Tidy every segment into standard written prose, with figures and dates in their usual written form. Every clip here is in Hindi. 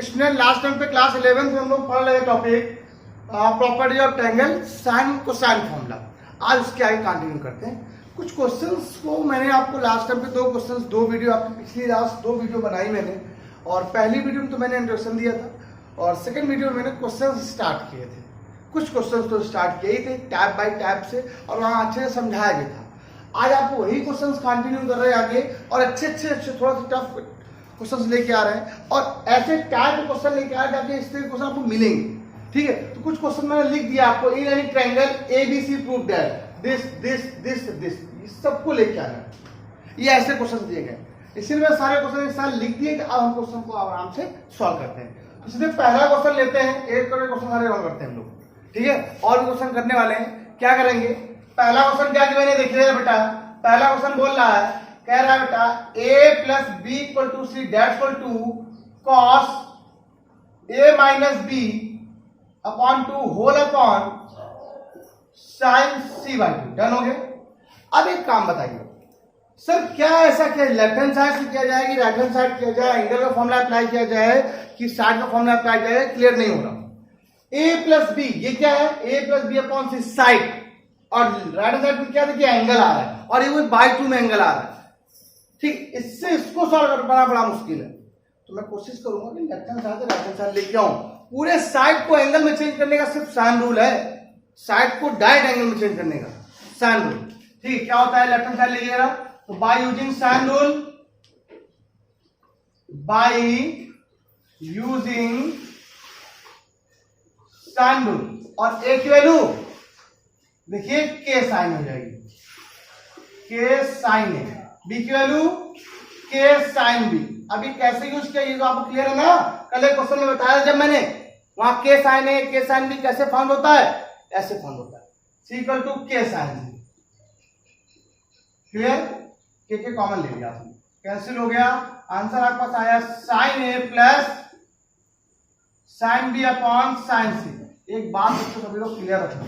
स्टूडेंट लास्ट टाइम पे क्लास 11 में हम लोग पढ़ रहे topic property of triangle sine cosine formula. आज उसके आगे कंटिन्यू करते हैं। कुछ क्वेश्चंस को मैंने आपको लास्ट टाइम पे दो वीडियो आपकी पिछली लास्ट 2 वीडियो बनाई मैंने, और पहली वीडियो में तो मैंने इंट्रोडक्शन दिया था और सेकंड वीडियो में मैंने क्वेश्चन स्टार्ट किए थे। कुछ क्वेश्चन तो स्टार्ट किए ही थे टैब बाय टैब से और वहाँ अच्छे से समझाया गया था। आज आपको वही क्वेश्चन कंटिन्यू कर रहे हैं आगे और अच्छे थोड़ा सा टफ क्वेश्चंस लेके आ रहे हैं और ऐसे टाइप के क्वेश्चन लेके आ रहे हैं इस तरह के क्वेश्चन आपको मिलेंगे। ठीक है, तो कुछ क्वेश्चन मैंने लिख दिया आपको। इन any triangle ABC prove that this this this this, इस सबको लेके आना है। ये ऐसे क्वेश्चन दिए गए, इसीलिए मैं सारे क्वेश्चन एक साथ लिख दिए कि अब हम क्वेश्चन को आराम से सॉल्व करते हैं। तो सीधे पहला क्वेश्चन लेते हैं, एक क्वेश्चन सारे सॉल्व करते हैं हम लोग। ठीक है, और भी क्वेश्चन करने वाले हैं। क्या करेंगे, पहला क्वेश्चन क्या मैंने देख लिया बेटा। पहला क्वेश्चन बोल रहा है, कह रहा है बेटा a plus B equal to C that equal to cos a minus B upon 2 whole upon sine c by 2। Done हो गया। अब एक काम बताइए सर, क्या ऐसा क्या लेफ्ट हैंड साइड से किया जाए कि राइट हैंड साइड किया जाए, एंगल का फॉर्मूला अप्लाई किया जाए कि साइड का फॉर्मूला अप्लाई किया जाए, क्लियर नहीं हो रहा। a प्लस बी ये क्या है, a plus B upon C side, और राइट हैंड साइड में क्या देखिए एंगल आ रहा है और ये बाई 2 में एंगल आ रहा है। ठीक, इससे इसको सॉल्व कर पाना बड़ा मुश्किल है, तो मैं कोशिश करूंगा कि लेफ्ट हैंड साइड से राइट हैंड साइड लेके आऊं। पूरे साइड को एंगल में चेंज करने का सिर्फ साइन रूल है, साइड को डायरेक्ट एंगल में चेंज करने का साइन रूल। ठीक, क्या होता है लेफ्ट हैंड साइड लीजिएगा तो by using sine rule, by using sine rule, और ए की वैल्यू देखिए के साइन हो जाएगी, के साइन है, बी की वैल्यू के साइन बी। अभी कैसे यूज किया ये तो आपको क्लियर है ना, कल एक क्वेश्चन में बताया जब मैंने, वहां के साइन है, के साइन बी कैसे फाउंड होता है, ऐसे फाउंड होता है, सी इक्वल टू के साइन बी। क्लियर, के कॉमन ले लिया आपने, कैंसिल हो गया, आंसर आपके पास आया sine A plus sine B upon sine C. एक बात बच्चों सभी लोग क्लियर रखना,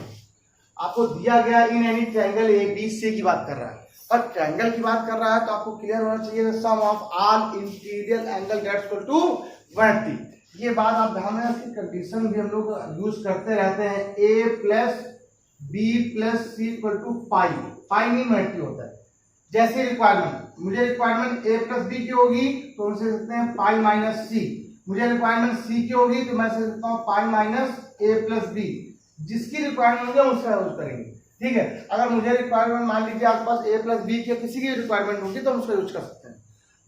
आपको दिया गया in any triangle A B C की बात कर रहा है और ट्रायंगल की बात कर रहा है तो आपको क्लियर होना चाहिए sum of all interior angle that's equal to 180। ये बात आप ध्यान में, इसकी कंडीशन भी हम लोग यूज करते रहते हैं। a plus B plus C equal to pi, pi नहीं 180 होता है। जैसे रिक्वायरमेंट, मुझे रिक्वायरमेंट a प्लस बी की होगी तो हम से सकते हैं पाई माइनस सी, मुझे रिक्वायरमेंट सी की होगी तो मैं से सकता हूँ पाई माइनस ए प्लस बी। जिसकी रिक्वायरमेंट होगी उसका यूज करेंगे। ठीक है, अगर मुझे रिक्वायरमेंट मान लीजिए आपके पास a प्लस बी की किसी की रिक्वायरमेंट होगी तो हम उसका यूज कर सकते हैं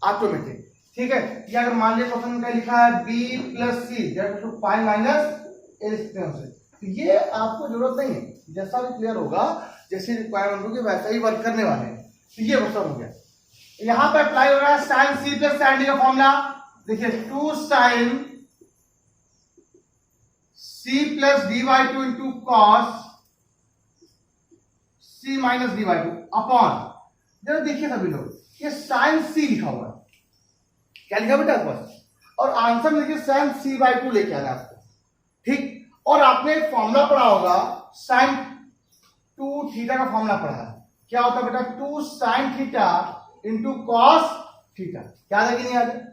ऑटोमेटिक। ठीक है, या अगर मान लीजिए क्वेश्चन में लिखा है b plus C that to pi minus A से, तो ये आपको जरूरत नहीं है, जैसा भी क्लियर होगा जैसी रिक्वायरमेंट होगी वैसा ही वर्क करने वाले हैं। तो ये क्वेश्चन हो गया, यहाँ पे अप्लाई हो रहा है sine C plus sine D का फॉर्मूला। देखिए 2 sine c plus D by 2 into cos c minus D by 2 upon, जरा देखिए सभी लोग, ये साइन c लिखा हुआ है, क्या लिखा बेटा बस, और आंसर में देखिए साइन c बाई 2 लेके आना आपको। ठीक, और आपने एक फॉर्मूला पढ़ा होगा साइन 2 थीटा का फॉर्मूला पढ़ा है, क्या होता है बेटा 2 sign theta into cos theta. याद है कि नहीं याद है?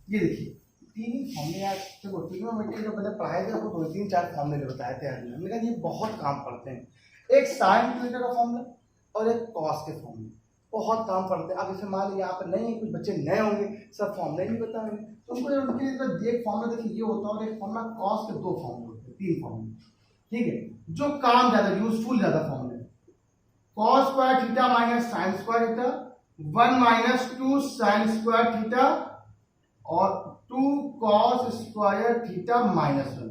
ये देखिए 3 फॉर्मूले यार, देखो ट्रिग्नोमेट्री जो मैंने पढ़ाए थे आपको 2-3-4 फॉर्मूले बताए थे, हमने कहा ये बहुत काम पड़ते हैं। एक साइन थीटा का फॉर्मूला और एक कॉस के फॉर्मूले बहुत काम पड़ते हैं। अब इसे मान लीजिए यहाँ पर नहीं, कुछ बच्चे नए होंगे, सब फॉर्मूले नहीं पता होंगे, तो उनको उनके लिए एक फॉर्मूला देखिए ये होता है और एक फॉर्मूला कॉस के 2 फॉर्मूले होते हैं, 3 फॉर्मूले। ठीक है, जो काम ज्यादा यूजफुल ज्यादा फॉर्मूले, cos square theta minus sine square theta, 1 minus 2 sine square theta और 2 कॉस स्क्वायर थीटा माइनस 1।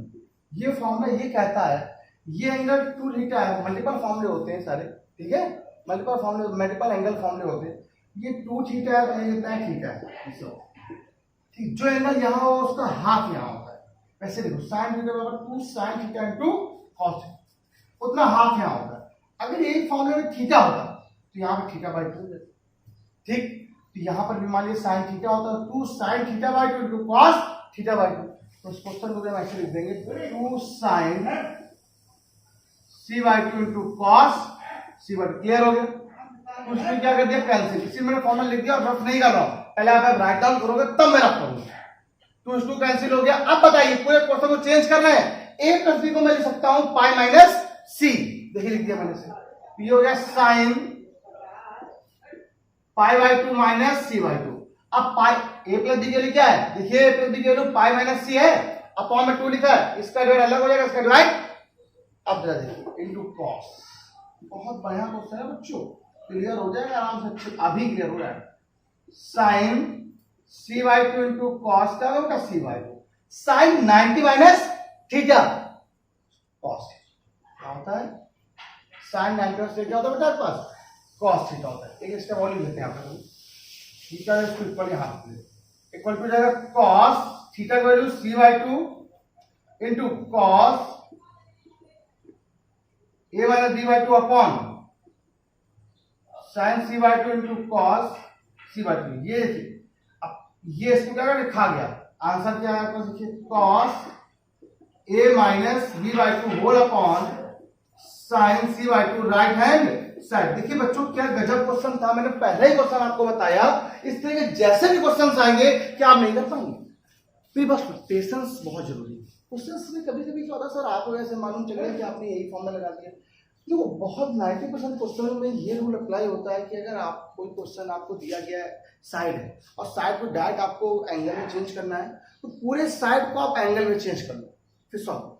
ये फॉर्मूला ये कहता है ये एंगल 2 थीटा है, मल्टीपल फॉर्मूले होते हैं सारे। ठीक है, मल्टीपल फॉर्मूले, मल्टीपल एंगल फॉर्मूले होते हैं। ये 2 थीटा है, ये कितना है थीटा है। ठीक, जो एंगल यहाँ हो उसका हाफ यहाँ होता है। वैसे देखो साइन थीटा बराबर 2 साइन थीटा इनटू कॉस, उतना हाफ यहाँ होता है। अगर एक फॉर्मूले में थीटा होता तो यहाँ पे थीटा बाई 2। ठीक, तो यहाँ पर भी मान लीजिए साइन थीटा होता है 2 sine theta by 2 into cos theta by 2। तो इस क्वेश्चन को हम ऐसे लिख देंगे 2 sine C by 2 into cos C by 2। Clear हो गया? उसमें क्या कर दिया कैंसिल, इसी मैंने फॉर्मूला लिख दिया और रफ नहीं कर रहा हूं, पहले आप राइट डाउन करोगे तब मैं रफ करूंगा। 2 से 2 कैंसिल हो गया। अब बताइए पूरे क्वेश्चन को चेंज कर रहे हैं, a प्लस बी को मैं लिख सकता हूं पाई माइनस सी, देखिए लिख दिया मैंने से, ये हो गया sine pi by 2 minus C by 2। अब पाई a प्लस बी के लिए क्या है, देखिए a प्लस बी के वैल्यू पाई माइनस सी है, अपॉन में 2 लिखा है, इसका डिवाइड अलग हो जाएगा, इसका डिवाइड अब जरा देखिए इनटू कॉस। बहुत बढ़िया क्वेश्चन है बच्चों, क्लियर हो जाएगा आराम से, अभी क्लियर हो रहा है। Sine C by 2 into cos का होगा C by 2, sine 90 minus theta cos क्या होता है, साइन 90 माइनस थीटा क्या होता है बेटा आपके पास, कॉस थीटा होता है। एक इसका वॉल्यूम लेते हैं यहाँ पर, थीटा इसको ऊपर यहाँ इक्वल टू जाएगा कॉस थीटा की value C by 2 into cos A minus B by 2 upon sine C by 2 into cos C by 2। ये देखिए अब ये इसको क्या लिखा गया, आंसर क्या है आपको देखिए, cos A minus B by 2 whole upon sine C by 2 right hand side. देखिए बच्चों क्या गजब क्वेश्चन था, मैंने पहले ही क्वेश्चन आपको बताया, इस तरह के जैसे भी क्वेश्चन आएंगे क्या आप नहीं कर पाएंगे, फिर बस पेशेंस बहुत जरूरी है। क्वेश्चंस में कभी कभी क्या होता है सर आपको ऐसे मालूम चल गया कि आपने यही फॉर्मूला लगा दिया, देखो बहुत 90% क्वेश्चनों में ये रूल अप्लाई होता है कि अगर आप कोई क्वेश्चन आपको दिया गया है साइड है और साइड को डायरेक्ट आपको एंगल में चेंज करना है, तो पूरे साइड को आप एंगल में चेंज कर लो फिर सॉल्व,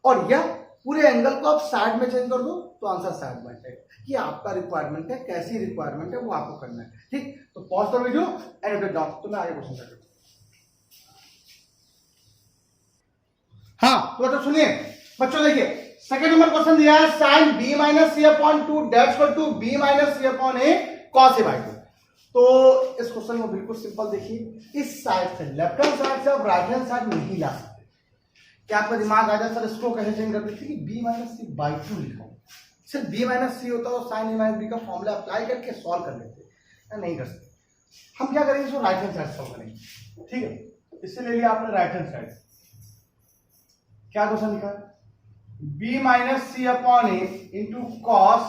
और या पूरे एंगल को आप साइड में चेंज कर दो तो आंसर साइड में आएगा। ये आपका रिक्वायरमेंट है, कैसी रिक्वायरमेंट है वो आपको करना है, ठीक। तो pause the video and note down, तो मैं आगे क्वेश्चन करता हूं। हाँ तो बच्चों सुनिए, बच्चों देखिए सेकंड नंबर क्वेश्चन दिया है sine B minus C upon 2 that's equal to B minus C upon A cos A by 2। तो इस क्वेश्चन को बिल्कुल सिंपल देखिए, इस साइड से लेफ्ट हैंड साइड से आप राइट हैंड साइड नहीं ला सकते। क्या आपका दिमाग आ जाए सर इसको कैसे चेंज कर देते कि बी माइनस सी बाई 2 लिखा हो, सिर्फ बी माइनस सी होता है साइन ए माइनस बी का फॉर्मूला अप्लाई करके सॉल्व कर लेते हैं, नहीं कर सकते। हम क्या करेंगे इसको राइट हैंड साइड सॉल्व करेंगे, ठीक है। इससे ले लिया आपने राइट हैंड साइड, क्या क्वेश्चन लिखा है b minus C upon A into cos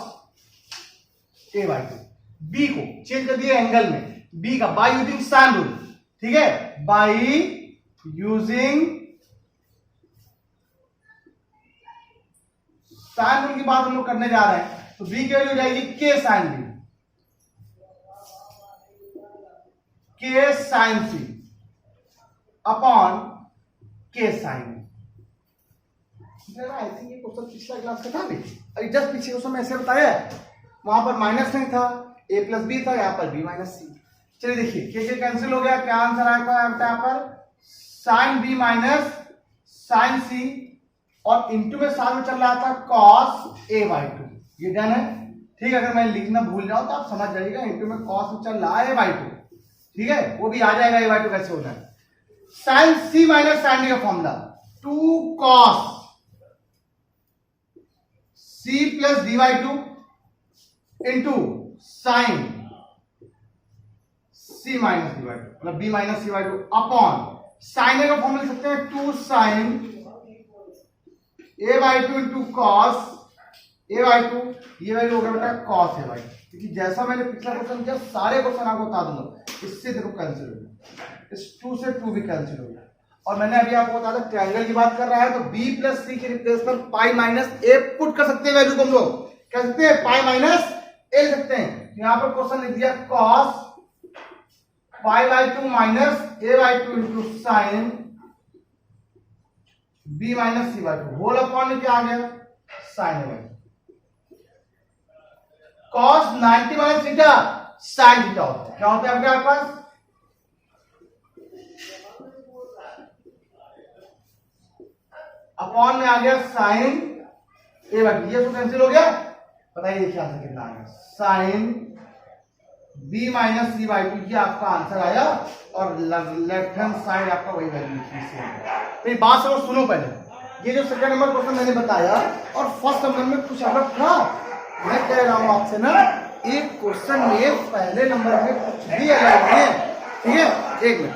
A by 2। b को चेंज कर दिया एंगल में, b का बाई यूजिंग साइन रूल, ठीक है, बाई यूजिंग साइन रूल की बात हम लोग करने जा रहे हैं। तो b की वैल्यू हो जाएगी k sine b, k sine c अपॉन k साइन। आई थिंक ये क्वेश्चन पिछला क्लास का था भी, अरे जस्ट पीछे क्वेश्चन में ऐसे बताया है, वहां पर माइनस नहीं था, a प्लस बी था, यहाँ पर b माइनस सी। चलिए देखिए के कैंसिल हो गया, क्या आंसर आएगा यहाँ पर sine b minus sine c और इंटू में साथ में चल रहा था कॉस a बाई 2, ये डन है, ठीक है। अगर मैं लिखना भूल जाऊं तो आप समझ जाइएगा, इंटू में कॉस में चल रहा है a बाई 2, ठीक है, वो भी आ जाएगा a बाई 2 कैसे होना है। Sine c minus sine d का formula 2 cos c plus D by 2 into sine c minus D by 2, मतलब b minus C by 2 upon sine A का फॉर्मूला लिख सकते हैं 2 sine a by 2 into cos a by 2, ये वैल्यू हो गया बेटा कॉस a बाई 2, क्योंकि जैसा मैंने पिछला क्वेश्चन किया सारे क्वेश्चन आपको बता दूंगा, इससे देखो कैंसिल हो गया, इस 2 से 2 भी कैंसिल हो गया। और मैंने अभी आपको बताया था ट्रायंगल की बात कर रहा है, तो b प्लस सी के रिप्लेस पर पाई माइनस ए पुट कर सकते हैं, वैल्यू को हम लोग कह सकते हैं पाई माइनस ए लिख सकते हैं। यहां पर क्वेश्चन लिख दिया cos pi by 2 minus A by 2 into sine b minus C by 2 whole upon क्या आ गया sine A by 2। Cos 90 minus theta sine theta होता है, क्या होता है आपके पास अपॉन में आ गया साइन ए बाई 2, ये तो कैंसिल हो गया, बताइए क्या आंसर कितना आ गया sine b minus C by 2, ये आपका आंसर आया, और लेफ्ट हैंड साइड आपका वही वैल्यू लिखी। बात समझ सुनो, पहले ये जो सेकंड नंबर क्वेश्चन मैंने बताया और फर्स्ट नंबर में कुछ अलग था, मैं कह रहा हूं आपसे ना एक क्वेश्चन में पहले नंबर में कुछ भी अलग नहीं है, ठीक है। एक मिनट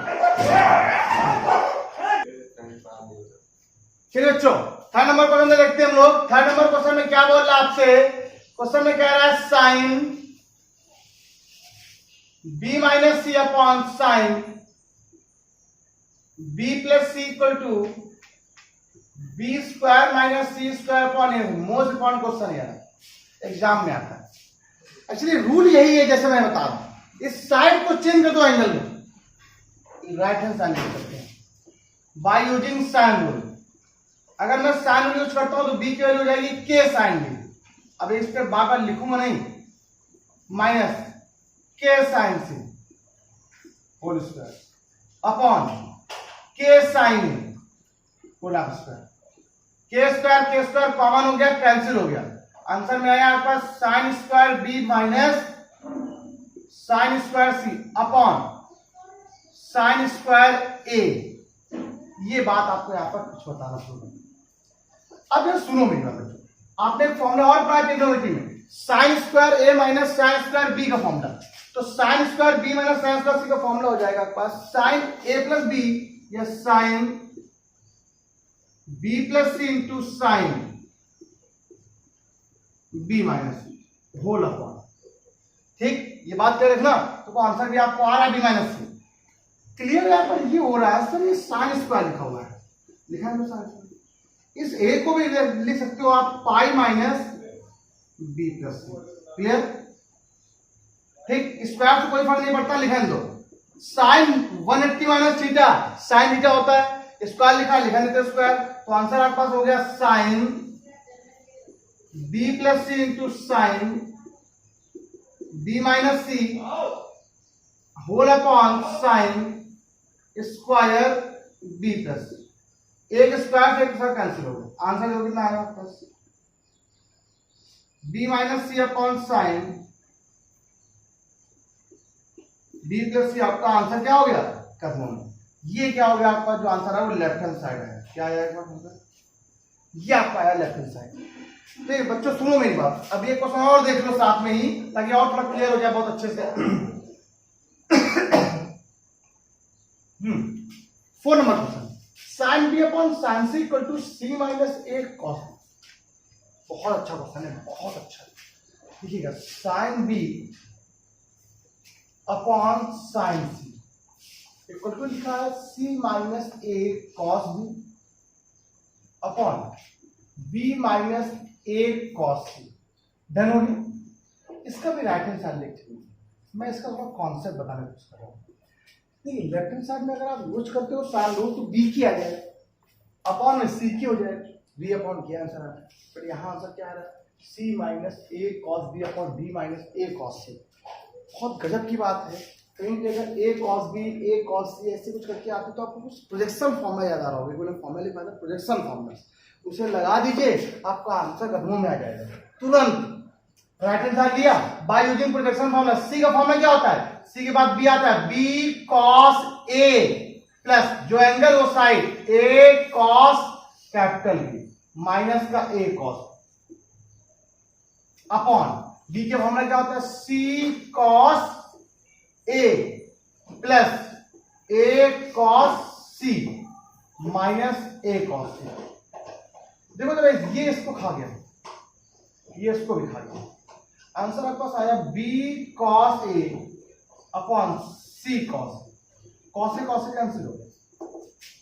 चलिए बच्चों थर्ड नंबर क्वेश्चन में देखते हैं हम लोग। थर्ड नंबर क्वेश्चन में क्या बोल रहा है आपसे, क्वेश्चन में कह रहा है sine b minus C upon sine B plus C equal to B square minus C square upon A. Most important question है, एग्जाम में आता है। एक्चुअली रूल यही है, जैसे मैं बता रहा हूं, इस साइड को चेंज कर दो एंगल में, राइट हैंड साइड यूज करते हैं बाय यूजिंग साइन रूल। अगर मैं साइन रूल यूज करता हूं तो बी की वैल्यू हो जाएगी के साइन बी। अब इस पर बार बार लिखूंगा नहीं, minus K sine C whole square upon K sine whole square. K square common हो गया, कैंसिल हो गया। आंसर में आया आपका sine square B minus sine square C upon sine square A. ये बात आपको यहां पर कुछ बताना शुरू। अब ये सुनो मेरी बात, आपने एक फॉर्मूला और पढ़ा ट्रिग्नोमेट्री में, sine square A minus sine square B का फॉर्मूला। तो sine square B minus sine square C का फॉर्मूला हो जाएगा आपके पास साइन ए प्लस बी या sine B plus C into sine B minus C whole upon. ठीक, ये बात क्लियर रखना। तो आंसर भी आपको आ रहा है बी माइनस सी। क्लियर यहां पर ये हो रहा है सर, ये साइन स्क्वायर लिखा हुआ है, लिखा है साइन स्क्वायर। इस ए को भी लिख सकते हो आप pi minus B plus C. Clear? ठीक, स्क्वायर से कोई फर्क नहीं पड़ता, लिखा दो। Sine 180 minus theta, sine theta होता है, स्क्वायर लिखा, लिखा नहीं था स्क्वायर। तो आंसर आपके पास हो गया sine B plus C into sine B minus C whole upon sine square B plus C. एक स्क्वायर से एक स्क्वायर कैंसिल हो गया। आंसर जो कितना आएगा आपके पास B minus C upon sine B plus सी। आपका आंसर क्या हो गया कदमों में? ये क्या हो गया आपका जो आंसर है वो लेफ्ट हैंड साइड है। क्या आएगा आंसर? ये आपका आया लेफ्ट हैंड साइड। तो बच्चों सुनो मेरी बात, अब ये क्वेश्चन और देख लो साथ में ही, ताकि और थोड़ा क्लियर हो जाए बहुत अच्छे से। 4 number question, sine B upon sine C equal to C minus A cos. बहुत अच्छा क्वेश्चन है, बहुत अच्छा। देखिएगा, sine B upon sine C equal to लिखा है C minus A cos B upon B minus A cos C. Done हो गया। इसका भी राइट हैंड साइड लिखते, मैं इसका थोड़ा कॉन्सेप्ट बताने की कोशिश कर रहा हूँ। देखिए, लेफ्ट हैंड साइड में अगर आप यूज करते हो साइन रूल तो बी की आ जाए अपॉन में सी की हो जाए, बी अपॉन की आंसर आ रहा है। पर यहाँ आंसर क्या आ रहा है? C minus A cos B upon B minus A cos C. बहुत गजब की बात है। कहीं भी अगर A cos B A cos C ऐसे कुछ करके आते तो आपको कुछ प्रोजेक्शन फॉर्मूला याद आ रहा होगा। फॉर्मूला लिखा था प्रोजेक्शन फॉर्मूला, उसे लगा दीजिए, आपका आंसर कदमों में आ जाएगा तुरंत। राइट हैंड साइड लिया बाय यूजिंग प्रोजेक्शन फॉर्मूला। सी का फॉर्मूला क्या होता है? सी के बाद बी आता है, बी कॉस ए प्लस जो एंगल वो साइड ए कॉस कैपिटल बी माइनस का ए कॉस अपॉन बी के फॉर्मूला क्या होता है? सी cos A plus A cos C minus A cos सी। देखो तो ये इसको खा गया, ये इसको भी खा गया। आंसर आपके पास आया B cos A upon C cos. Cos से कैंसिल हो गया।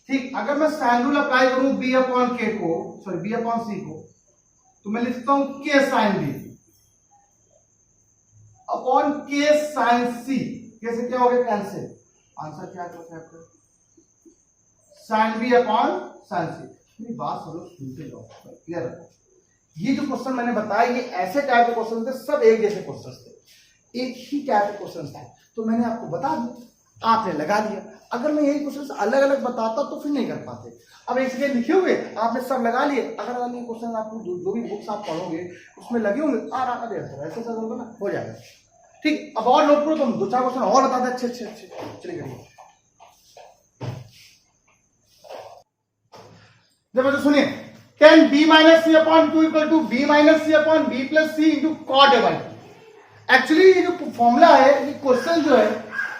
ठीक, अगर मैं साइन रूल अप्लाई करूं बी अपॉन के को, सॉरी बी अपॉन सी को, तो मैं लिखता हूं के sine B upon K sine सी। कैसे क्या हो गया? कैंसिल। आंसर क्या है आपका? साइन बी अपॉन साइन सी। मेरी बात सुनो, सुनते जाओ, क्लियर रखो। ये जो क्वेश्चन मैंने बताया ये ऐसे टाइप के क्वेश्चन थे, सब एक जैसे क्वेश्चन थे, एक ही टाइप के क्वेश्चन थे। तो मैंने आपको बता दिया, आपने लगा दिया। अगर मैं यही क्वेश्चन अलग अलग बताता तो फिर नहीं कर पाते। अब एक जगह लिखे हुए आपने सब लगा लिए, अगर ये क्वेश्चन आपको जो भी बुक्स आप पढ़ोगे उसमें लगे होंगे आराम से ऐसे ना हो जाएगा। ठीक, अब और नोट करो, तुम 2-4 क्वेश्चन और बता दे अच्छे अच्छे अच्छे। चलिए करिए। जब बच्चों सुनिए, tan B minus C upon two equal to B minus C upon B plus C into cot A by two. Actually ये जो फॉर्मूला है, ये क्वेश्चन जो है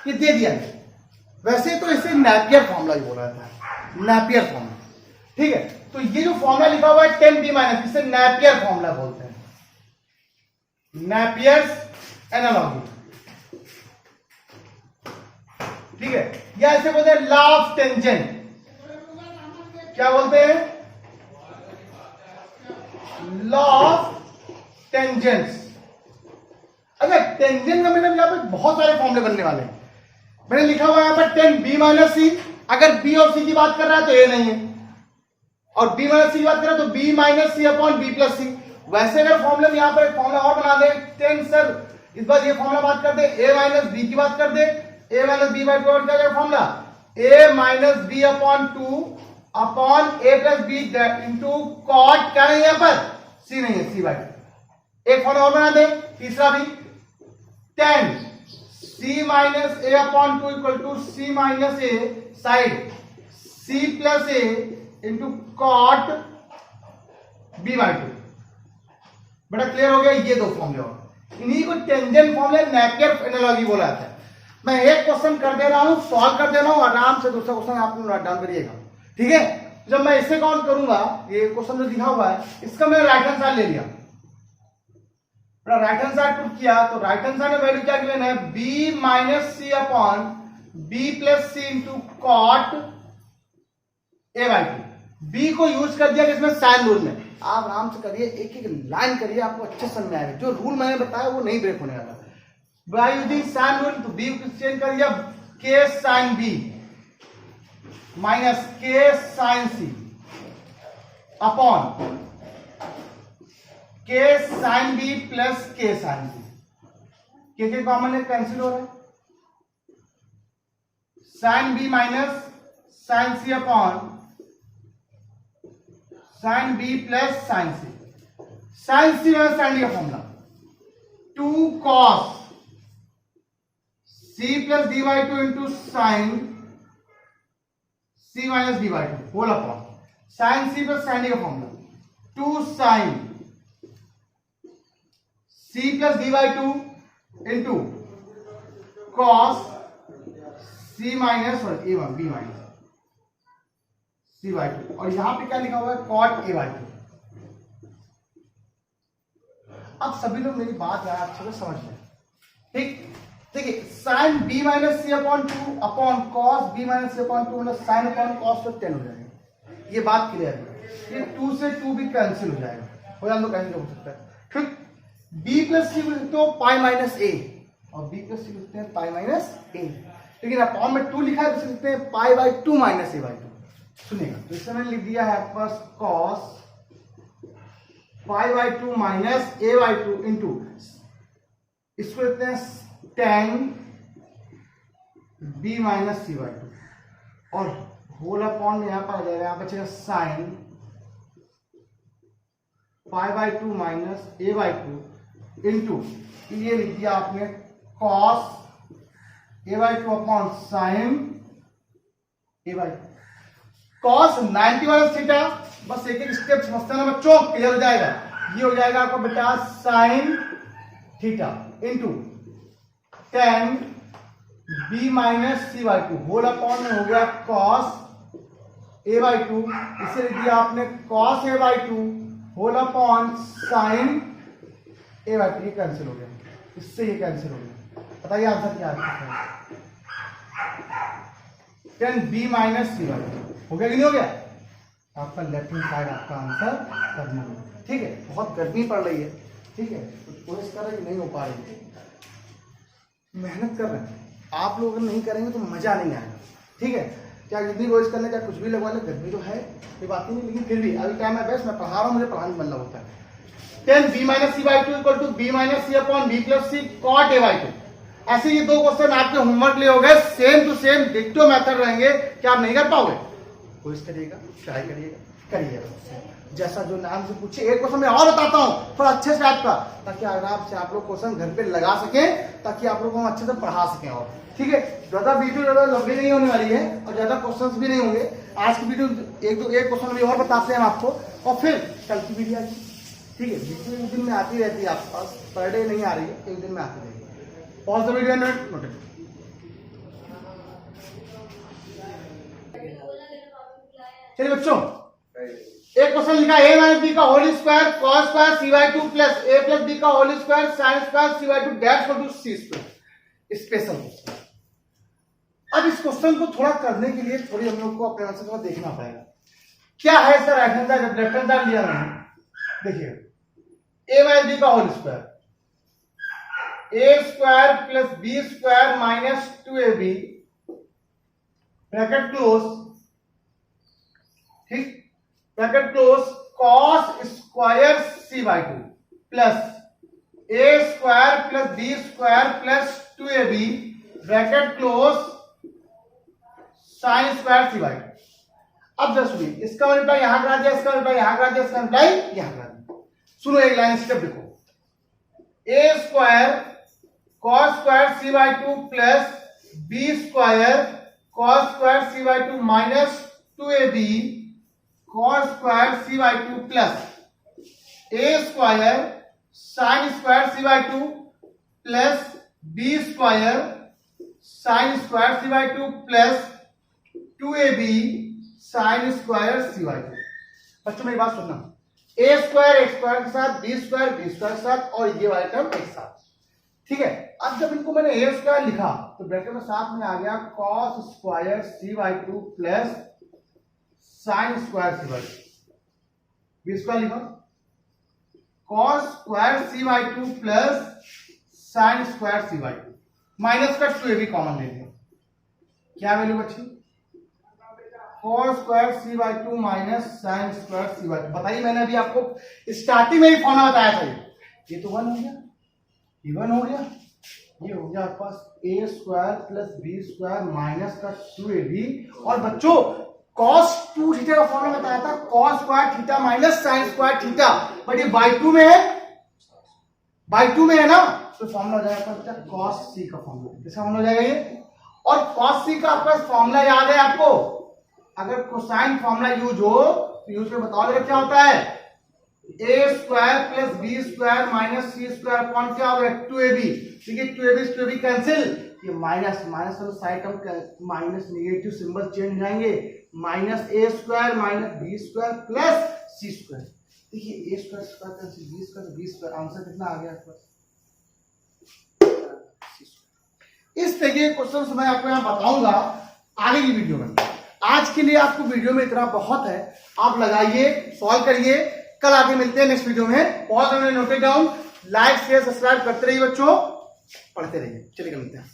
ये दे दिया है। वैसे तो इसे नेपियर फॉर्मूला ही बोला जाता है, नेपियर फॉर्मूला। ठीक है, तो ये जो फॉर्मूला लिखा हुआ है 10 बी माइनस, इसे नेपियर फॉर्मूला बोलते हैं, नेपियर्स एनालॉजी। ठीक है, या ऐसे बोलते हैं लॉ ऑफ टेंजेंट। क्या बोलते हैं, लॉ ऑफ टेंजेंस। अच्छा, टेंजेंट का मतलब यहाँ पे बहुत सारे फॉर्मूले बनने वाले हैं। मैंने लिखा हुआ है यहाँ पर टेन बी माइनस सी। अगर बी और सी की बात कर रहा है तो ए नहीं है, और बी माइनस सी की बात कर रहा है तो B minus C upon B plus सी। वैसे अगर फॉर्मूले में यहाँ पर एक फॉर्मूला और बना दे, टेन सर इस बार ये फॉर्मूला बात कर दे, ए माइनस बी की बात कर दे, A minus B by two और क्या formula, A minus B upon two upon A plus B into cot, क्या नहीं है यहाँ पर, सी नहीं है, सी बाई टू। एक फॉर्मूला और बना दे, तीसरा भी, tan C minus A upon two equal to C minus A side C plus A into cot B by two. बड़ा क्लियर हो गया। ये दो फॉर्मूले और, इन्हीं को टेंजेंट फॉर्मूले, नेपियर एनालॉजी बोला जाता है। मैं एक क्वेश्चन कर दे रहा हूं, सॉल्व कर दे रहा हूं, आराम से दूसरा क्वेश्चन आप नोट डाउन करिएगा, ठीक है। जब मैं इसे काउंट करूंगा, ये क्वेश्चन जो दिखा हुआ है इसका मैंने राइट हैंड साइड ले लिया, राइट हैंड साइड पुट किया, तो राइट हैंड साइड में वैल्यू क्या गिवन है, B minus C upon B plus C into cot A by two. B को यूज कर दिया किसमें, साइन रूल में। आप आराम से करिए, एक एक लाइन करिए, आपको अच्छे समझ में आएगा। जो रूल मैंने बताया वो नहीं ब्रेक होने वाला। बाय यूजिंग साइन रूल, तो बी को चेंज कर दिया, K sine B minus K sine C upon K sine B plus K sine B. K common है, कैंसिल हो रहा है, sine B minus sine C upon sine B plus sine C. Sine C minus sine D का formula, two cos C plus D by two into sine C minus D by two whole upon sine C plus sine D का formula, two sine C plus D by two into cos C minus A B minus C by two, और यहां पे क्या लिखा हुआ है, कॉट ए बाई टू। अब सभी लोग मेरी बात यार अच्छे से समझ लें, ठीक। देखिए, sine B minus C upon two upon cos B minus C upon two, मतलब साइन अपॉन कॉस तो 10 हो जाएगा। ये बात क्लियर है। ये 2 से 2 भी कैंसिल हो जाएगा, हो जाए तो कैंसिल हो सकता है, ठीक। बी प्लस सी लिखते हो पाई माइनस ए, और बी प्लस सी लिखते हैं पाई माइनस ए, लेकिन अपॉन में 2 लिखा है तो लिखते हैं pi by 2 minus A by 2। सुनिएगा, तो इससे मैंने लिख दिया है आपके पास cos pi by 2 minus A by 2 into, इसको लिखते हैं tan B minus C by 2, और होल अपॉन में यहां पर आ जाएगा, यहां बचेगा sign pi by 2 minus A by 2 into, ये लिख दिया आपने cos A by 2 upon sine A by cos 90 minus theta. बस एक एक स्टेप समझते ना बच्चों, क्लियर हो जाएगा। ये हो जाएगा आपका बेटा sine theta into tan B minus C by 2 whole upon में हो गया कॉस ए बाई 2, इसे लिख दिया आपने cos A by 2 whole upon sine A by 2। ये कैंसिल हो गया, इससे ये कैंसिल हो गया। बताइए आंसर क्या है, 10 बी माइनस सी बाई 2 हो गया कि नहीं हो गया। आपका लेफ्ट हैंड साइड आपका आंसर करना है, ठीक है। बहुत गर्मी पड़ रही है, ठीक है, कुछ कोशिश कर रहे नहीं हो पा रही, मेहनत कर रहे हैं। आप लोग अगर नहीं करेंगे तो मजा नहीं आएगा, ठीक है। क्या जितनी कोशिश करने का कुछ भी लगवा ले, गर्मी तो है, कोई बात नहीं, लेकिन फिर भी अभी टाइम है बेस्ट, मैं पढ़ा रहा हूँ, मुझे पढ़ाने बनना होता है। 10 B minus C by 2 equal to B minus C upon B plus C cot A by 2। ऐसे ये दो क्वेश्चन आपके होमवर्क लिए हो गए, सेम टू सेम डिक्टो मेथड रहेंगे। क्या आप नहीं कर पाओगे, कोशिश करिएगा, ट्राई करिएगा, जैसा जो नाम से पूछे। एक क्वेश्चन मैं और बताता हूँ थोड़ा अच्छे से आपका, ताकि आराम से आप लोग क्वेश्चन घर पे लगा सकें, ताकि आप लोग को हम अच्छे से पढ़ा सकें। और ठीक है, ज्यादा वीडियो ज्यादा लंबी नहीं होने वाली है और ज्यादा क्वेश्चंस भी नहीं होंगे। आज की वीडियो एक क्वेश्चन भी और बताते हैं हम आपको, और फिर कल की वीडियो आएगी, ठीक है। वीडियो एक दिन में आती रहती है आपके पास, पर डे नहीं आ रही है, एक दिन में आती रहेगी। Pause the video and note it. चलिए बच्चों, एक क्वेश्चन लिखा ए माइनस बी का whole square cos square C by 2 plus A plus B का whole square sine square C by 2 dash equal to C square. Special question. अब इस क्वेश्चन को थोड़ा करने के लिए थोड़ी हम लोग को अपने आंसर को देखना पड़ेगा। क्या है sir right hand side, left hand side लिया मैंने, देखिए a बाई बी का whole square, A square plus B square minus 2ab bracket close, ठीक, bracket close, cos square C by 2 plus A square plus B square plus 2ab bracket close sine square C by 2। अब जस्ट भी इसका मल्टीप्लाई यहां करा दिया, इसका मल्टीप्लाई यहां करा दिया, इसका मल्टीप्लाई यहां करा दिया। सुनो एक लाइन स्टेप देखो, A square cos square C by 2 plus B square cos square C by 2 minus 2ab cos square C by 2 plus A square sine square C by 2 plus B square sine square C by 2 plus 2ab sine square C by 2। बच्चों मेरी बात सुनना, ए स्क्वायर के साथ बी स्क्वायर के साथ और ये वाला टर्म एक साथ, ठीक है। अब जब इनको मैंने ए स्क्वायर लिखा तो ब्रैकेट में साथ में आ गया cos square C by 2 plus sine square C by 2, B square लिखा cos square C by 2 plus sine square C by 2 minus का 2ab कॉमन ले लिया, क्या वैल्यू बची, cos square C by 2 minus sine square C by 2। बताइए मैंने अभी आपको स्टार्टिंग में ही फॉर्मूला बताया था, ये तो 1 हो गया, ये 1 हो गया, ये हो गया आपके पास A square plus B square minus का 2ab। और बच्चों कॉस 2 थीटा का फॉर्मूला बताया था, cos square theta minus sine square theta, but ये बाई 2 में है, बाई 2 में है ना, तो फॉर्मूला हो जाएगा कॉस सी का फॉर्मूला, किसका फॉर्मूला हो जाएगा ये। और कॉस सी का आपका फॉर्मूला याद है आपको, अगर कोसाइन फॉर्मूला यूज हो तो यूज में बताओ लगा क्या होता है, A square plus B square minus C square upon क्या होगा 2ab, ठीक है, 2ab कैंसिल, ये माइनस माइनस साइड हम माइनस नेगेटिव सिंबल चेंज हो जाएंगे, minus A square minus B square plus C square, देखिए A square square cancel B square B square, answer कितना आ गया आपके पास। इस तरीके के क्वेश्चन मैं आपको यहाँ बताऊंगा आगे की वीडियो में। आज के लिए आपको वीडियो में इतना बहुत है, आप लगाइए, सॉल्व करिए, कल आगे मिलते हैं नेक्स्ट वीडियो में। बहुत हमने noted down, like share subscribe करते रहिए बच्चों, पढ़ते रहिए, चलिए मिलते हैं।